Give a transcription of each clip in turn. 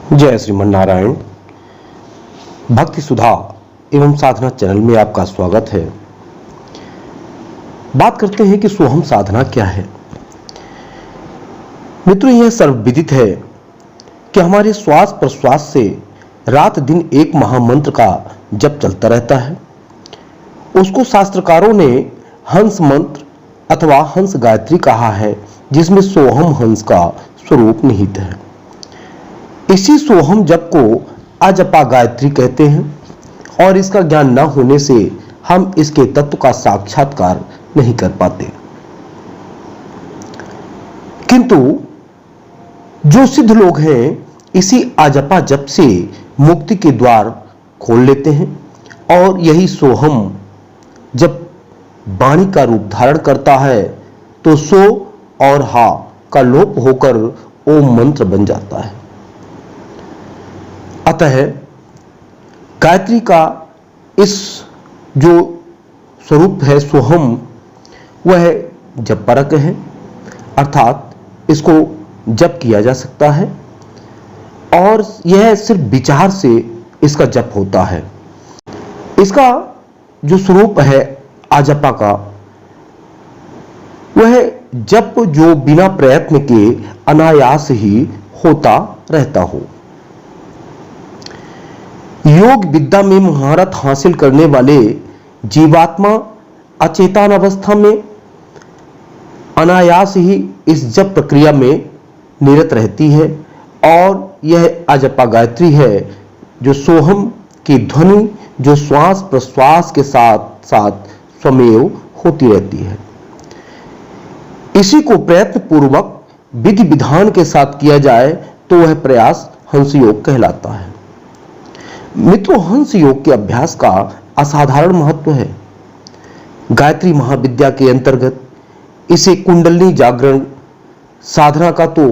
जय श्रीमन नारायण। भक्ति सुधा एवं साधना चैनल में आपका स्वागत है। बात करते हैं कि सोहम साधना क्या है। मित्रों, यह सर्वविदित है कि हमारे श्वास प्रश्वास से रात दिन एक महामंत्र का जप चलता रहता है। उसको शास्त्रकारों ने हंस मंत्र अथवा हंस गायत्री कहा है, जिसमें सोहम हंस का स्वरूप निहित है। इसी सोहम जप को अजपा गायत्री कहते हैं और इसका ज्ञान न होने से हम इसके तत्व का साक्षात्कार नहीं कर पाते। किंतु जो सिद्ध लोग हैं इसी अजपा जप से मुक्ति के द्वार खोल लेते हैं और यही सोहम जब वाणी का रूप धारण करता है तो सो और हा का लोप होकर ओम मंत्र बन जाता है। अतः गायत्री का इस जो स्वरूप है सोहम, वह जपपरक है, अर्थात इसको जप किया जा सकता है और यह सिर्फ विचार से इसका जप होता है। इसका जो स्वरूप है आजपा का, वह जप जो बिना प्रयत्न के अनायास ही होता रहता हो। योग विद्या में महारत हासिल करने वाले जीवात्मा अचेतन अवस्था में अनायास ही इस जप प्रक्रिया में निरत रहती है और यह अजपा गायत्री है जो सोहम की ध्वनि जो श्वास प्रश्वास के साथ साथ स्वमेव होती रहती है। इसी को प्रयत्न पूर्वक विधि विधान के साथ किया जाए तो वह प्रयास हंस योग कहलाता है। मित्रों, हंस योग के अभ्यास का असाधारण महत्व है। गायत्री महाविद्या के अंतर्गत इसे कुंडलिनी जागरण साधना का तो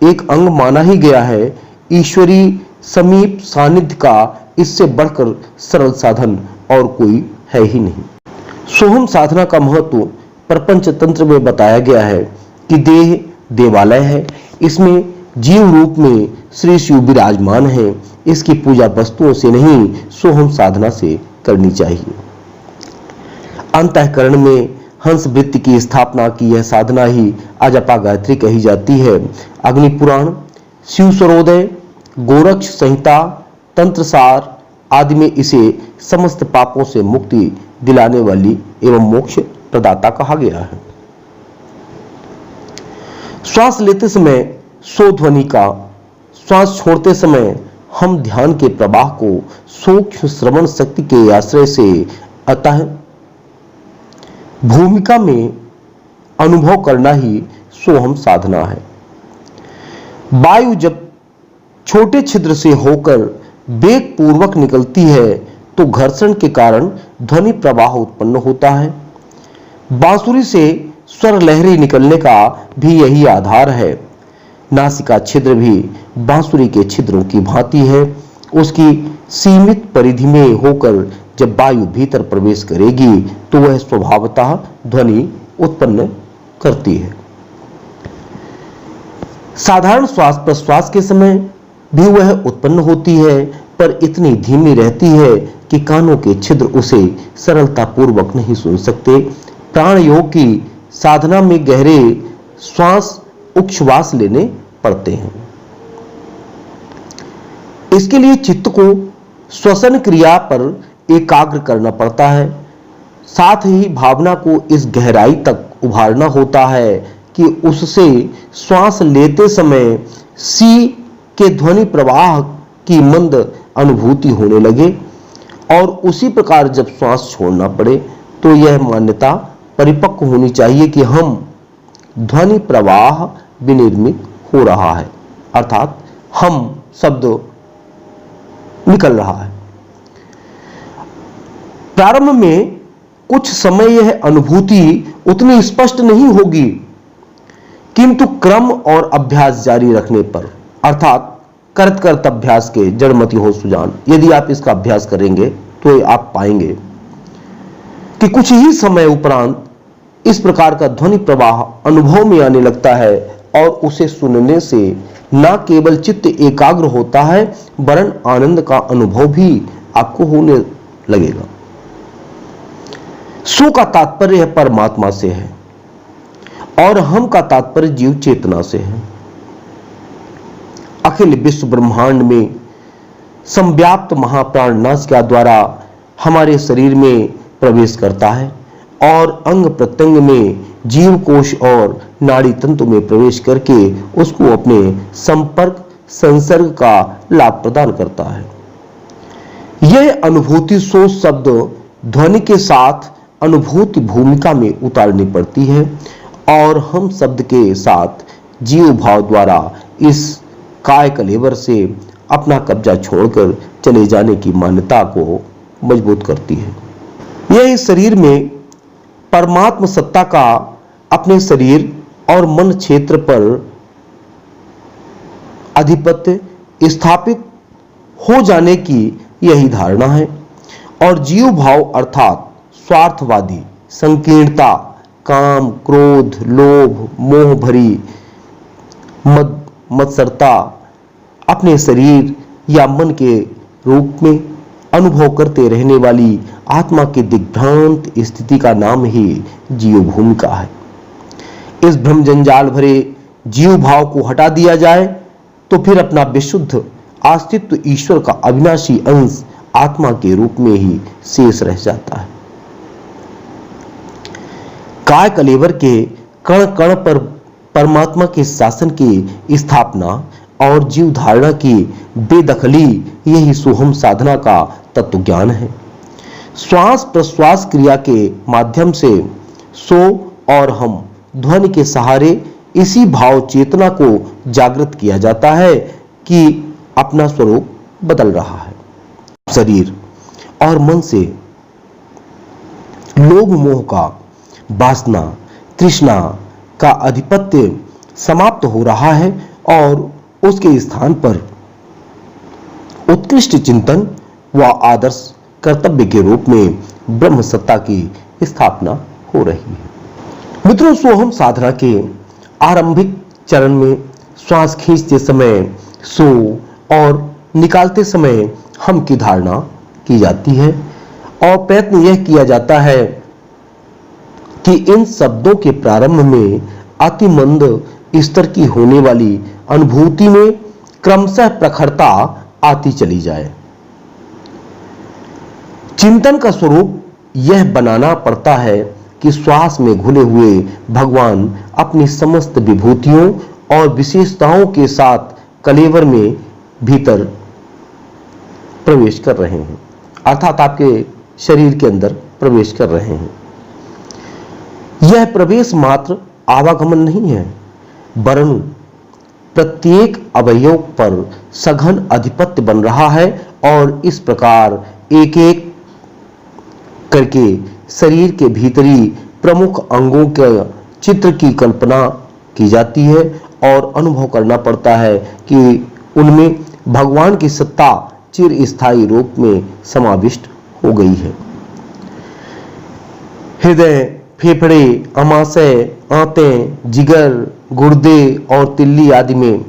एक अंग माना ही गया है। ईश्वरी समीप सानिध्य का इससे बढ़कर सरल साधन और कोई है ही नहीं। सोहम साधना का महत्व प्रपंच तंत्र में बताया गया है कि देह देवालय है, इसमें जीव रूप में श्री शिव विराजमान है। इसकी पूजा वस्तुओं से नहीं सोहम साधना से करनी चाहिए। अंतःकरण में हंस वृत्ति की स्थापना की यह साधना ही अजपा गायत्री कही जाती है। अग्नि पुराण, शिव सरोदय, गोरक्ष संहिता, तंत्रसार आदि में इसे समस्त पापों से मुक्ति दिलाने वाली एवं मोक्ष प्रदाता कहा गया है। श्वास लेते समय सो ध्वनि का, श्वास छोड़ते समय हम ध्यान के प्रवाह को सूक्ष्म श्रवण शक्ति के आश्रय से अतः भूमिका में अनुभव करना ही सोहम साधना है। वायु जब छोटे छिद्र से होकर वेग पूर्वक निकलती है तो घर्षण के कारण ध्वनि प्रवाह उत्पन्न होता है। बांसुरी से स्वर लहरी निकलने का भी यही आधार है। नासिका छिद्र भी बांसुरी के छिद्रों की भांति है। उसकी सीमित परिधि में होकर जब वायु भीतर प्रवेश करेगी तो वह स्वभावतः ध्वनि उत्पन्न करती है। साधारण श्वास प्रश्वास के समय भी वह उत्पन्न होती है, पर इतनी धीमी रहती है कि कानों के छिद्र उसे सरलता पूर्वक नहीं सुन सकते। प्राण योग की साधना में गहरे श्वास उच्छ्वास लेने पड़ते हैं। इसके लिए चित्त को श्वसन क्रिया पर एकाग्र करना पड़ता है। साथ ही भावना को इस गहराई तक उभारना होता है कि उससे श्वास लेते समय सी के ध्वनि प्रवाह की मंद अनुभूति होने लगे और उसी प्रकार जब श्वास छोड़ना पड़े तो यह मान्यता परिपक्व होनी चाहिए कि हम ध्वनि प्रवाह विनिर्मित हो रहा है, अर्थात हम शब्द निकल रहा है। प्रारंभ में कुछ समय यह अनुभूति उतनी स्पष्ट नहीं होगी, किंतु क्रम और अभ्यास जारी रखने पर, अर्थात करत करत अभ्यास के जड़मति हो सुजान, यदि आप इसका अभ्यास करेंगे तो आप पाएंगे कि कुछ ही समय उपरांत इस प्रकार का ध्वनि प्रवाह अनुभव में आने लगता है और उसे सुनने से न केवल चित्त एकाग्र होता है वरन आनंद का अनुभव भी आपको होने लगेगा। सो का तात्पर्य परमात्मा से है और हम का तात्पर्य जीव चेतना से है। अखिल विश्व ब्रह्मांड में संव्याप्त महाप्राण नासिका द्वारा हमारे शरीर में प्रवेश करता है और अंग प्रत्यंग में जीव कोश और नाड़ी तंतु में प्रवेश करके उसको अपने संपर्क संसर्ग का लाभ प्रदान करता है। यह अनुभूति सो शब्द ध्वनि के साथ अनुभूति भूमिका में उतारनी पड़ती है और हम शब्द के साथ जीव भाव द्वारा इस काय कलेवर से अपना कब्जा छोड़कर चले जाने की मान्यता को मजबूत करती है। यह इस शरीर में परमात्म सत्ता का अपने शरीर और मन क्षेत्र पर आधिपत्य स्थापित हो जाने की यही धारणा है और जीव भाव अर्थात स्वार्थवादी संकीर्णता, काम, क्रोध, लोभ, मोह भरी मत्सरता अपने शरीर या मन के रूप में अनुभव करते रहने वाली आत्मा की दिग्भ्रांत स्थिति का नाम ही जीव भूमिका है। इस भ्रम जंजाल भरे जीव भाव को हटा दिया जाए तो फिर अपना विशुद्ध अस्तित्व ईश्वर का अविनाशी अंश आत्मा के रूप में ही शेष रह जाता है। काय कलेवर के कण कण पर परमात्मा के शासन की स्थापना और जीव धारणा की बेदखली यही सोहम साधना का तत्व ज्ञान है। श्वास प्रश्वास क्रिया के माध्यम से सो और हम ध्वनि के सहारे इसी भाव चेतना को जागृत किया जाता है कि अपना स्वरूप बदल रहा है। शरीर और मन से लोभ मोह का, वासना तृष्णा का आधिपत्य समाप्त हो रहा है और उसके स्थान पर उत्कृष्ट चिंतन व आदर्श कर्तव्य के रूप में ब्रह्म सत्ता की स्थापना हो रही है। मित्रों, सोहम साधना के आरंभिक चरण में श्वास खींचते समय सो और निकालते समय हम की धारणा की जाती है और प्रयत्न यह किया जाता है कि इन शब्दों के प्रारंभ में अति मंद स्तर की होने वाली अनुभूति में क्रमशः प्रखरता आती चली जाए। चिंतन का स्वरूप यह बनाना पड़ता है कि श्वास में घुले हुए भगवान अपनी समस्त विभूतियों और विशेषताओं के साथ कलेवर में भीतर प्रवेश कर रहे हैं, अर्थात आपके शरीर के अंदर प्रवेश कर रहे हैं। यह प्रवेश मात्र आवागमन नहीं है वरन प्रत्येक अवयव पर सघन आधिपत्य बन रहा है और इस प्रकार एक एक करके शरीर के भीतरी प्रमुख अंगों के चित्र की कल्पना की जाती है और अनुभव करना पड़ता है कि उनमें भगवान की सत्ता चिर स्थायी रूप में समाविष्ट हो गई है। हृदय, फेफड़े, अमाशय, आंतें, जिगर, गुर्दे और तिल्ली आदि में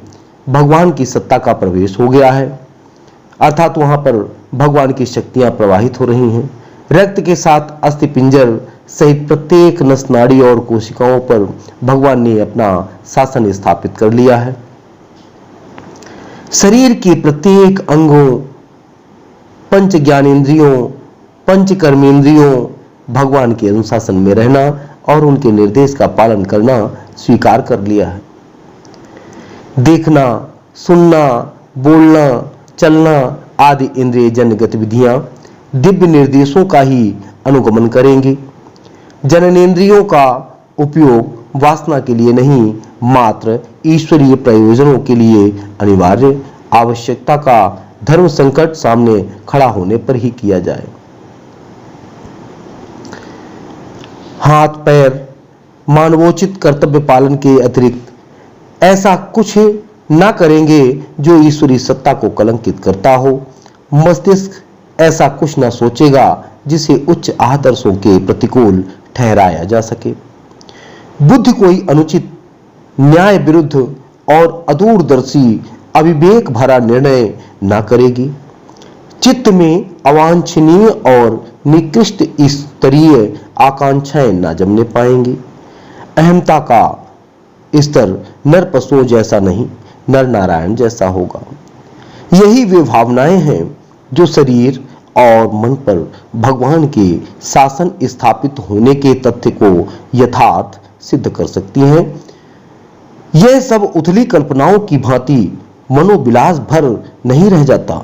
भगवान की सत्ता का प्रवेश हो गया है, अर्थात वहां पर भगवान की शक्तियां प्रवाहित हो रही हैं। रक्त के साथ अस्थिपिंजर सहित प्रत्येक नस नाड़ी और कोशिकाओं पर भगवान ने अपना शासन स्थापित कर लिया है। शरीर के प्रत्येक अंगों, पंच ज्ञानेंद्रियों, पंच कर्मेंद्रियों भगवान के अनुशासन में रहना और उनके निर्देश का पालन करना स्वीकार कर लिया है। देखना, सुनना, बोलना, चलना आदि इंद्रिय जन्य गतिविधियां दिव्य निर्देशों का ही अनुगमन करेंगी। जननेंद्रियों का उपयोग वासना के लिए नहीं, मात्र ईश्वरीय प्रयोजनों के लिए अनिवार्य आवश्यकता का धर्म संकट सामने खड़ा होने पर ही किया जाए। हाथ पैर मानवोचित कर्तव्य पालन के अतिरिक्त ऐसा कुछ ना करेंगे जो ईश्वरी सत्ता को कलंकित करता हो। मस्तिष्क ऐसा कुछ ना सोचेगा जिसे उच्च आदर्शों के प्रतिकूल ठहराया जा सके। बुद्धि कोई अनुचित, न्याय विरुद्ध और अदूरदर्शी अविवेक भरा निर्णय ना करेगी। चित्त में अवांछनीय और निकृष्ट स्तरीय आकांक्षाएं ना जमने पाएंगी। अहमता का स्तर नर पशुओं जैसा नहीं, नर नारायण जैसा होगा। यही वे भावनाएं हैं जो शरीर और मन पर भगवान के शासन स्थापित होने के तथ्य को यथार्थ सिद्ध कर सकती हैं। यह सब उथली कल्पनाओं की भांति मनोविलास भर नहीं रह जाता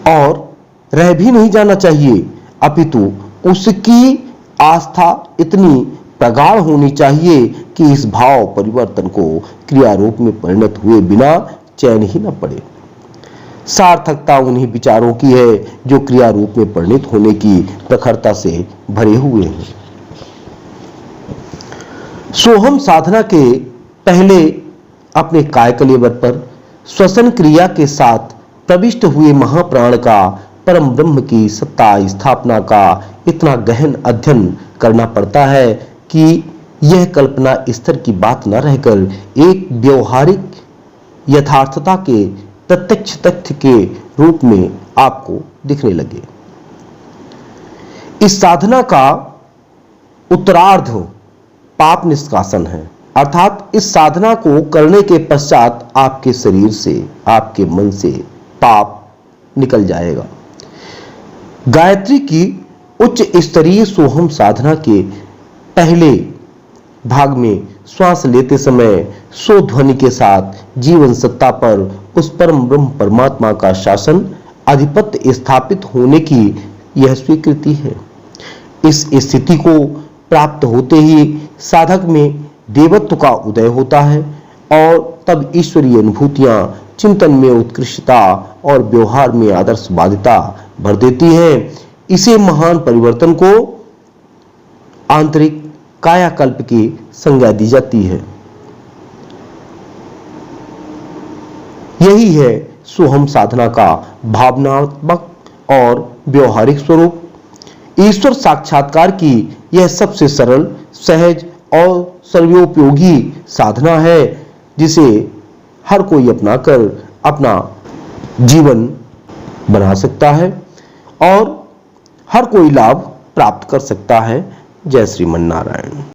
और रह भी नहीं जाना चाहिए, अपितु उसकी आस्था इतनी प्रगाढ़ होनी चाहिए कि इस भाव परिवर्तन को क्रिया रूप में परिणत हुए बिना चैन ही न पड़े। सार्थकता उन्हीं विचारों की है जो क्रिया रूप में परिणत होने की प्रखरता से भरे हुए हैं। सोहम साधना के पहले अपने कायकलेवर पर श्वसन क्रिया के साथ प्रविष्ट हुए महाप्राण का परम ब्रह्म की सत्ता स्थापना का इतना गहन अध्ययन करना पड़ता है कि यह कल्पना स्तर की बात न रहकर एक व्यवहारिक यथार्थता के प्रत्यक्ष तथ्य के रूप में आपको दिखने लगे। इस साधना का उत्तरार्ध पाप निष्कासन है, अर्थात इस साधना को करने के पश्चात आपके शरीर से, आपके मन से पाप निकल जाएगा। गायत्री की उच्च स्तरीय सोहम साधना के पहले भाग में श्वास लेते समय सो ध्वनि के साथ जीवन सत्ता पर उस परम ब्रह्म परमात्मा का शासन आधिपत्य स्थापित होने की यह स्वीकृति है। इस स्थिति को प्राप्त होते ही साधक में देवत्व का उदय होता है और तब ईश्वरीय अनुभूतियां चिंतन में उत्कृष्टता और व्यवहार में आदर्शवादिता भर देती हैं। इसे महान परिवर्तन को आंतरिक कायाकल्प की संज्ञा दी जाती है। यही है सोहम साधना का भावनात्मक और व्यवहारिक स्वरूप। ईश्वर साक्षात्कार की यह सबसे सरल, सहज और सर्वोपयोगी साधना है जिसे हर कोई अपनाकर अपना जीवन बना सकता है और हर कोई लाभ प्राप्त कर सकता है। जय श्रीमन नारायण।